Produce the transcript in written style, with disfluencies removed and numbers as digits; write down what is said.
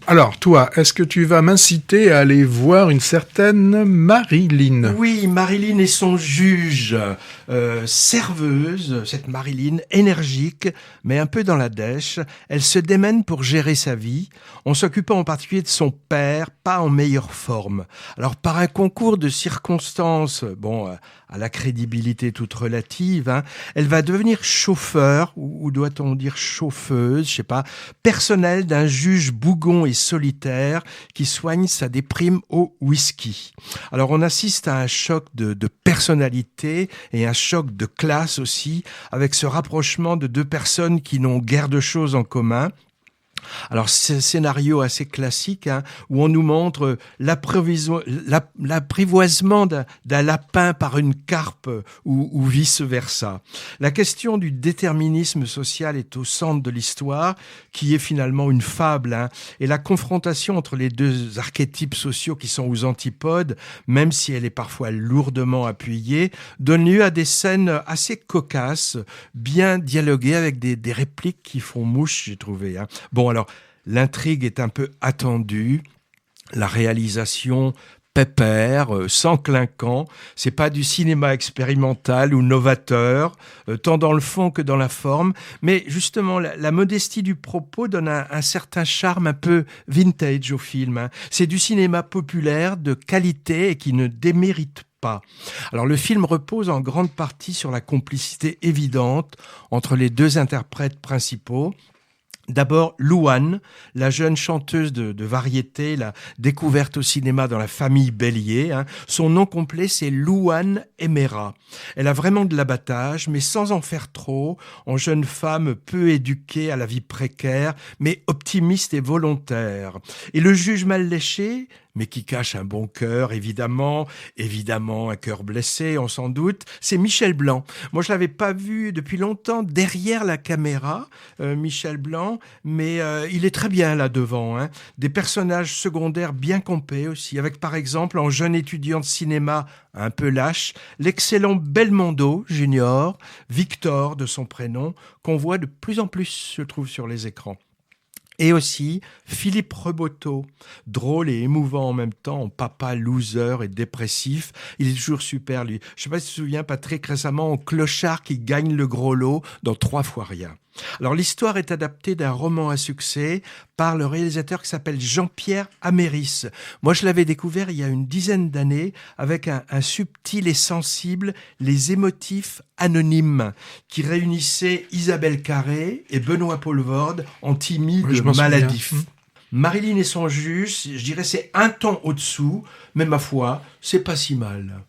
Alors, toi, est-ce que tu vas m'inciter à aller voir une certaine Marilyn? Oui, Marilyn et son juge, serveuse, cette Marilyn énergique, mais un peu dans la dèche, elle se démène pour gérer sa vie, en s'occupant en particulier de son père, pas en meilleure forme. Alors par un concours de circonstances, à la crédibilité toute relative, elle va devenir chauffeur, ou doit-on dire chauffeuse, je sais pas, personnel d'un juge bougon et solitaire qui soigne sa déprime au whisky. Alors on assiste à un choc de personnalité et un choc de classe aussi, avec ce rapprochement de deux personnes qui n'ont guère de choses en commun. Alors, c'est un scénario assez classique où on nous montre l'apprivoisement d'un lapin par une carpe ou vice-versa. La question du déterminisme social est au centre de l'histoire, qui est finalement une fable, et la confrontation entre les deux archétypes sociaux qui sont aux antipodes, même si elle est parfois lourdement appuyée, donne lieu à des scènes assez cocasses, bien dialoguées avec des répliques qui font mouche, j'ai trouvé. Bon, alors, l'intrigue est un peu attendue, la réalisation pépère, sans clinquant, c'est pas du cinéma expérimental ou novateur, tant dans le fond que dans la forme, mais justement, la modestie du propos donne un certain charme un peu vintage au film. C'est du cinéma populaire, de qualité et qui ne démérite pas. Alors le film repose en grande partie sur la complicité évidente entre les deux interprètes principaux. D'abord, Louane, la jeune chanteuse de variété, la découverte au cinéma dans la famille Bélier. Son nom complet, c'est Louane Emera. Elle a vraiment de l'abattage, mais sans en faire trop, en jeune femme peu éduquée à la vie précaire, mais optimiste et volontaire. Et le juge mal léché, mais qui cache un bon cœur, évidemment un cœur blessé, on s'en doute, c'est Michel Blanc. Moi, je l'avais pas vu depuis longtemps derrière la caméra, Michel Blanc, mais il est très bien là devant. Des personnages secondaires bien campés aussi, avec par exemple, en jeune étudiant de cinéma un peu lâche, l'excellent Belmondo Junior, Victor de son prénom, qu'on voit de plus en plus, je trouve, sur les écrans. Et aussi Philippe Reboteau, drôle et émouvant en même temps, en papa loser et dépressif. Il est toujours super, lui. Je sais pas si tu te souviens, Patrick, récemment, en clochard qui gagne le gros lot dans 3 fois rien. Alors l'histoire est adaptée d'un roman à succès par le réalisateur qui s'appelle Jean-Pierre Améris. Moi je l'avais découvert il y a une dizaine d'années avec un subtil et sensible Les Émotifs Anonymes qui réunissait Isabelle Carré et Benoît Poelvoorde en timide maladif. Marilyn et son juge, je dirais c'est un ton au-dessous, mais ma foi, c'est pas si mal.